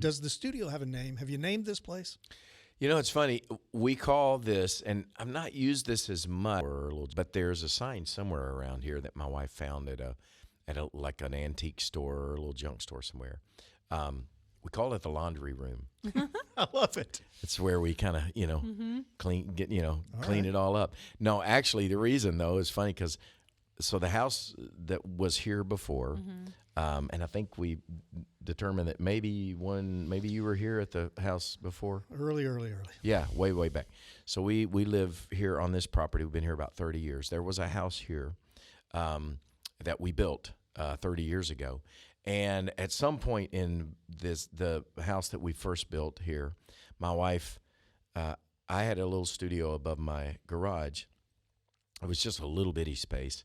Does the studio have a name? Have you named this place? You know, it's funny. We call this, and I've not used this as much, but there's a sign somewhere around here that my wife found at a like an antique store or a little junk store somewhere. We call it the laundry room. I love it. It's where we kind of, clean it all up. No, actually, the reason though is funny because the house that was here before, and I think we determined that maybe you were here at the house before. Early. Yeah, way back. So we live here on this property. We've been here about 30 years. There was a house here that we built 30 years ago. And at some point in the house that we first built here, my wife, I had a little studio above my garage. It was just a little bitty space.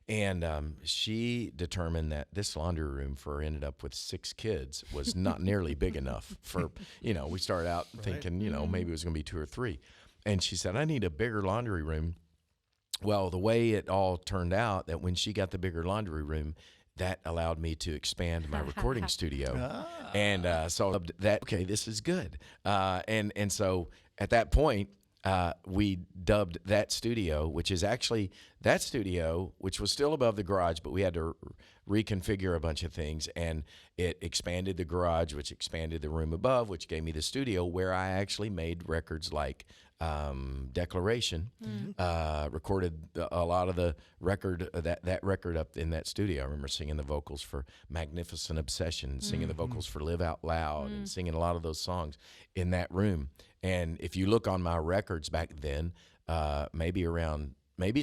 And she determined that this laundry room for ended up with 6 kids was not nearly big enough for, we started out thinking, maybe it was going to be 2 or 3. And she said, I need a bigger laundry room. Well, the way it all turned out that when she got the bigger laundry room, that allowed me to expand my recording studio. And so that, okay, this is good. And so at that point, we dubbed that studio, which is actually that studio, which was still above the garage, but we had to reconfigure a bunch of things, and it expanded the garage, which expanded the room above, which gave me the studio where I actually made records like Declaration, recorded a lot of the record, that record up in that studio. I remember singing the vocals for Magnificent Obsession, singing the vocals for Live Out Loud, and singing a lot of those songs in that room. And if you look on my records back then, maybe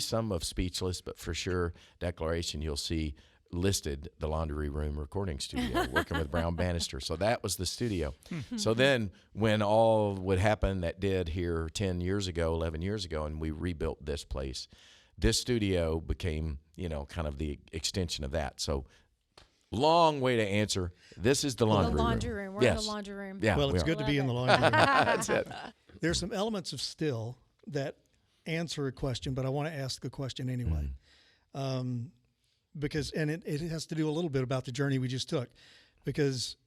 some of Speechless, but for sure Declaration, you'll see listed the laundry room recording studio, working with Brown Bannister. So that was the studio. So then when all would happen that did here 10 years ago, 11 years ago, and we rebuilt this place, this studio became, kind of the extension of that. So long way to answer. This is the laundry room. The laundry room. We're in the laundry room. Yeah, well, it's good to be in the laundry room. That's it. There's some elements of still that answer a question, but I want to ask the question anyway. Because it has to do a little bit about the journey we just took. Because,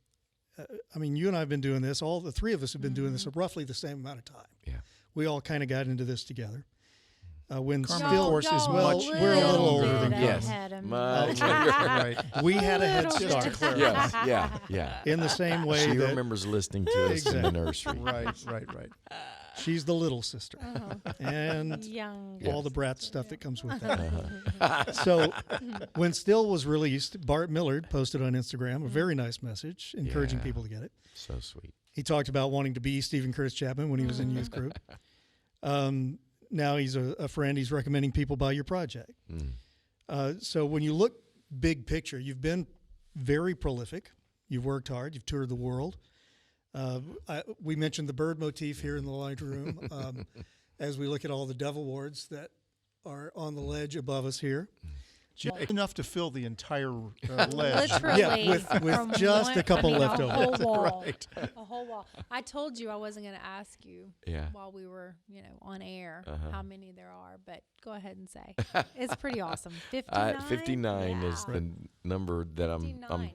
you and I have been doing this. All the 3 of us have been doing this roughly the same amount of time. Yeah. We all kind of got into this together. When Carmen, still, of course, is much. we're a little older than you. Yes. Much Right. We had a head Just to start. clarify. Yeah. In the same way She that remembers listening to us in the nursery. Right. she's the little sister. And Young. all the brat stuff that comes with that. So when Still was released, Bart Millard posted on Instagram a very nice message encouraging people to get it. So sweet. He talked about wanting to be Steven Curtis Chapman when he was in youth group. Now he's a friend. He's recommending people buy your project. So when you look big picture, you've been very prolific. You've worked hard. You've toured the world. We mentioned the bird motif here in the laundry room as we look at all the dove awards that are on the ledge above us here. Enough to fill the entire ledge. Literally. Yeah, with just a couple left over. A whole wall. Right. A whole wall. I told you I wasn't going to ask you while we were, on air how many there are, but go ahead and say. It's pretty awesome. 59? 59 is the number that I'm 59.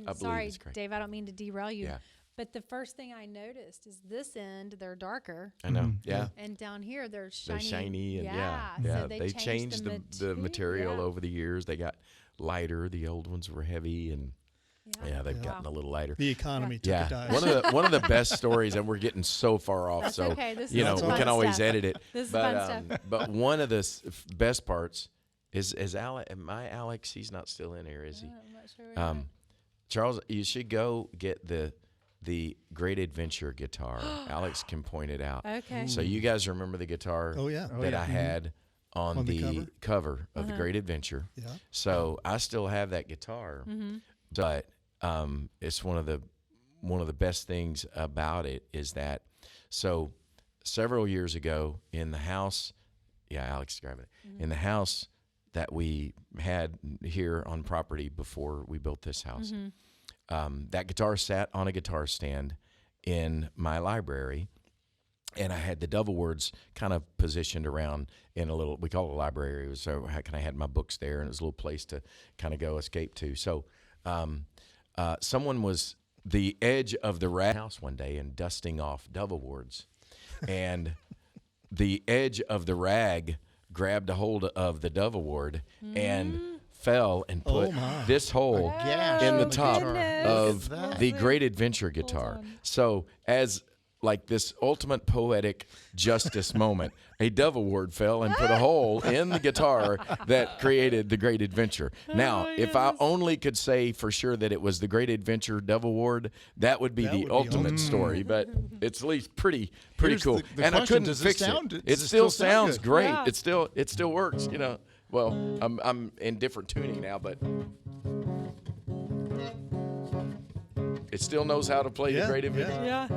I Sorry, it's great. Dave, I don't mean to derail you. Yeah. But the first thing I noticed is this end, they're darker. I know. Yeah. And down here, they're shiny. They're shiny and So they changed the material over the years. They got lighter. The old ones were heavy, and they've gotten a little lighter. The economy took a dive. One of the best stories, and we're getting so far off. That's so okay. This we is can always edit it. This is fun stuff. But one of the best parts is Alex. He's not still in here, is he? I'm not sure where Charles, you should go get the Great Adventure guitar. Alex can point it out. Okay. So you guys remember the guitar that I had on the cover of the Great Adventure. Yeah. So I still have that guitar, but it's one of the best things about it is that so several years ago in the house, Alex is grabbing it, in the house that we had here on property before we built this house. That guitar sat on a guitar stand in my library, and I had the dove awards kind of positioned around in a little, we call it a library. So I had my books there, and it was a little place to kind of go escape to. So someone was the edge of the house one day and dusting off dove awards, and the edge of the rag grabbed a hold of the dove award and fell and put this hole in the top of the Great Adventure guitar. So as like this ultimate poetic justice moment, a dove award fell and put a hole in the guitar that created the Great Adventure. Now, if I only could say for sure that it was the Great Adventure dove award, that would be the ultimate story. But it's at least pretty cool. And I couldn't fix it. It still sounds great. Yeah. It still works. You know. Well, I'm in different tuning now, but it still knows how to play the Great Adventure. Yeah.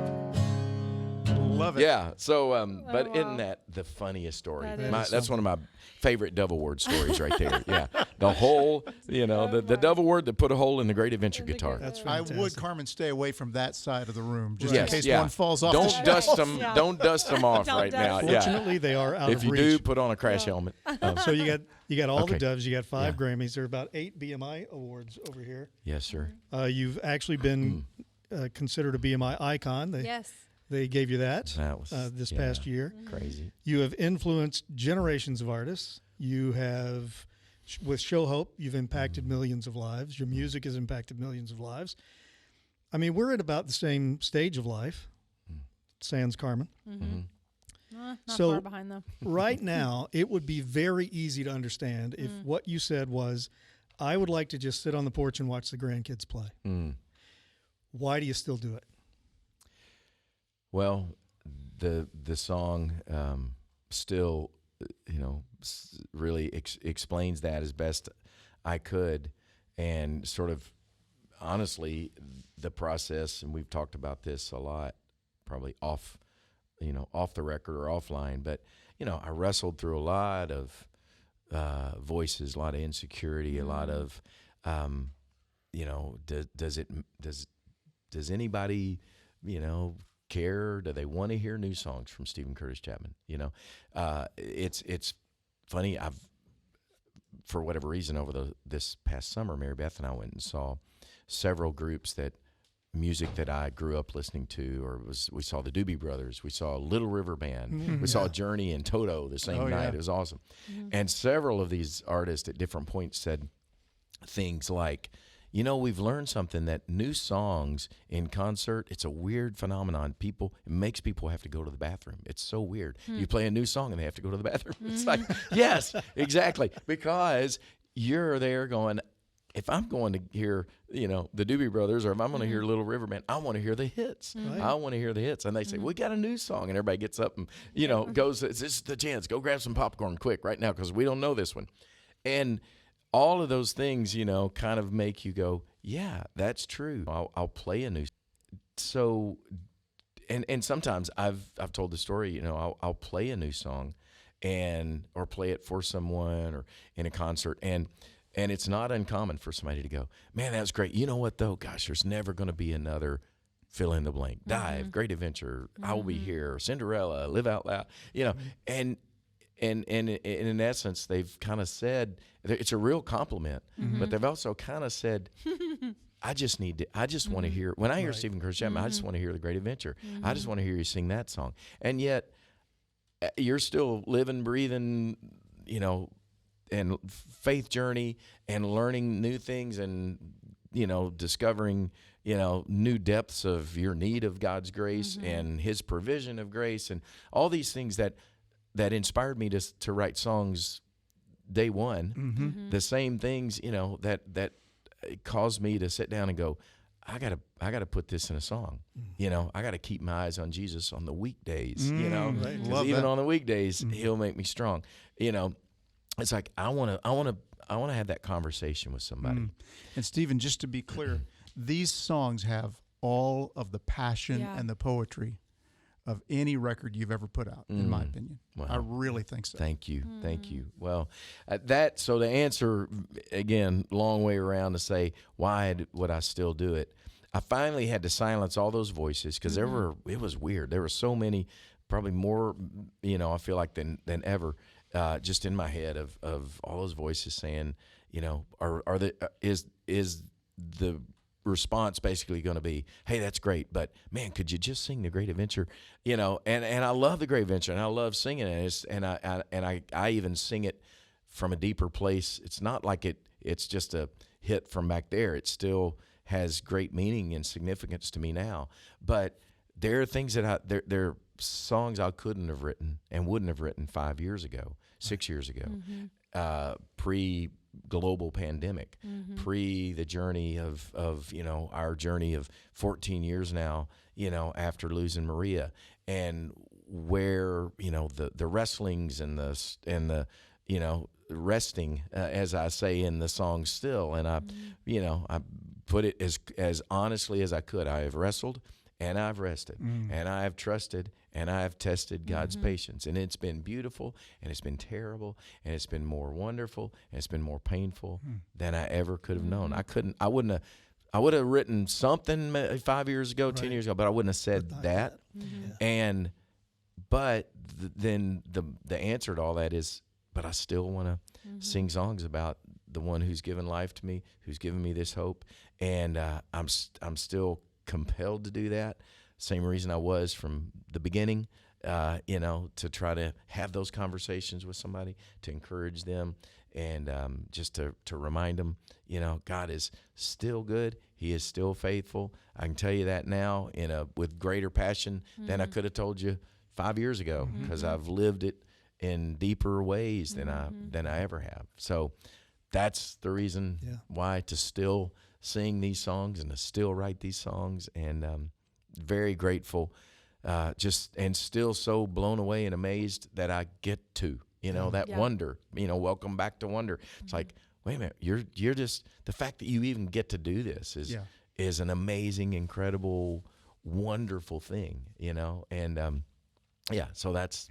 Love it. Yeah. So, but isn't that the funniest story? That's one of my favorite Dove Award stories right there. Yeah. The hole, the Dove Award that put a hole in the Great Adventure guitar. That's I fantastic. would, Carmen, stay away from that side of the room just Yes, in case yeah. one falls off. Don't the dust them. Yeah. Don't dust them off Don't right dust now. them. Yeah. Fortunately, they are out If of you reach. do, put on a crash helmet. So you got all the Okay. doves. You got 5 Yeah. Grammys. There are about 8 BMI awards over here. Yes, sir. You've actually been considered a BMI icon. Yes. They gave you that, That was this past year. crazy. You have influenced generations of artists. You have, with Show Hope, you've impacted millions of lives. Your music has impacted millions of lives. I mean, we're at about the same stage of life, sans Carmen. Not So- far behind though. Right now, it would be very easy to understand if what you said was, I would like to just sit on the porch and watch the grandkids play. Why do you still do it? Well, the song still, really explains that as best I could, and sort of honestly, the process, and we've talked about this a lot, probably off the record or offline, but I wrestled through a lot of voices, a lot of insecurity, a lot of, does anybody, care? Do they want to hear new songs from Steven Curtis Chapman? It's funny. For whatever reason, over this past summer, Mary Beth and I went and saw several groups music that I grew up listening to, we saw the Doobie Brothers, we saw Little River Band, we saw Journey and Toto the same night. It was awesome. And several of these artists at different points said things like, we've learned something, that new songs in concert, it's a weird phenomenon. It makes people have to go to the bathroom. It's so weird. You play a new song and they have to go to the bathroom. It's like, yes, exactly. Because you're there going, if I'm going to hear, the Doobie Brothers, or if I'm going to hear Little River Band, I want to hear the hits. I want to hear the hits. And they say, we got a new song. And everybody gets up and, goes, this is the chance. Go grab some popcorn quick right now because we don't know this one. And all of those things, kind of make you go, yeah, that's true. I'll play a new. So, and sometimes I've told the story, I'll play a new song or play it for someone or in a concert. And it's not uncommon for somebody to go, man, that's great. You know what though? Gosh, there's never going to be another fill in the blank. Dive, Great Adventure, I Will Be Here, Cinderella, Live Out Loud, and in essence, they've kind of said, it's a real compliment, but they've also kind of said, I just want to hear, when I hear Steven Curtis Chapman, I just want to hear The Great Adventure. I just want to hear you sing that song. And yet, you're still living, breathing, and faith journey and learning new things and, discovering, new depths of your need of God's grace and His provision of grace and all these things that inspired me to write songs day one. The same things, that caused me to sit down and go, I gotta put this in a song. I gotta keep my eyes on Jesus on the weekdays. Because even on the weekdays, He'll make me strong. It's like I want to have that conversation with somebody. And Steven, just to be clear, these songs have all of the passion and the poetry of any record you've ever put out, in my opinion. Wow. I really think so. Thank you. Well, so to answer, again, long way around to say, why would I still do it? I finally had to silence all those voices because it was weird. There were so many, probably more, I feel like than ever, just in my head of all those voices saying, is the response basically going to be, hey, that's great, but man, could you just sing The Great Adventure? You know, and I love The Great Adventure, and I love singing it, and I even sing it from a deeper place. It's not like it's just a hit from back there. It still has great meaning and significance to me now. But there are things that there are songs I couldn't have written and wouldn't have written 5 years ago, 6 years ago, pre-global pandemic, pre the journey of you know, our journey of 14 years now, you know, after losing Maria, and where, you know, the wrestlings and the you know, resting, as I say in the song still, and I you know, I put it as honestly as I could. I have wrestled and I've rested, and I have trusted, and I have tested God's patience. And it's been beautiful, and it's been terrible, and it's been more wonderful, and it's been more painful than I ever could have known. I would have written something 5 years ago, 10 years ago, but I wouldn't have said that. And, but then the answer to all that is, but I still want to sing songs about the one who's given life to me, who's given me this hope. And I'm still compelled to do that. Same reason I was from the beginning, you know, to try to have those conversations with somebody, to encourage them, and just to remind them, you know, God is still good. He is still faithful. I can tell you that now with greater passion than I could have told you 5 years ago, because I've lived it in deeper ways than I ever have. So that's the reason why to still sing these songs and to still write these songs, and very grateful, and still so blown away and amazed that I get to, you know, that wonder, you know, welcome back to wonder. It's like, wait a minute, you're just, the fact that you even get to do this is an amazing, incredible, wonderful thing, you know, and so that's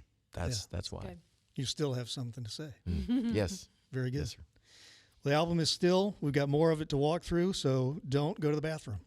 why. Good. You still have something to say. Yes. Very good. Yes, sir. The album is still, we've got more of it to walk through, so don't go to the bathroom.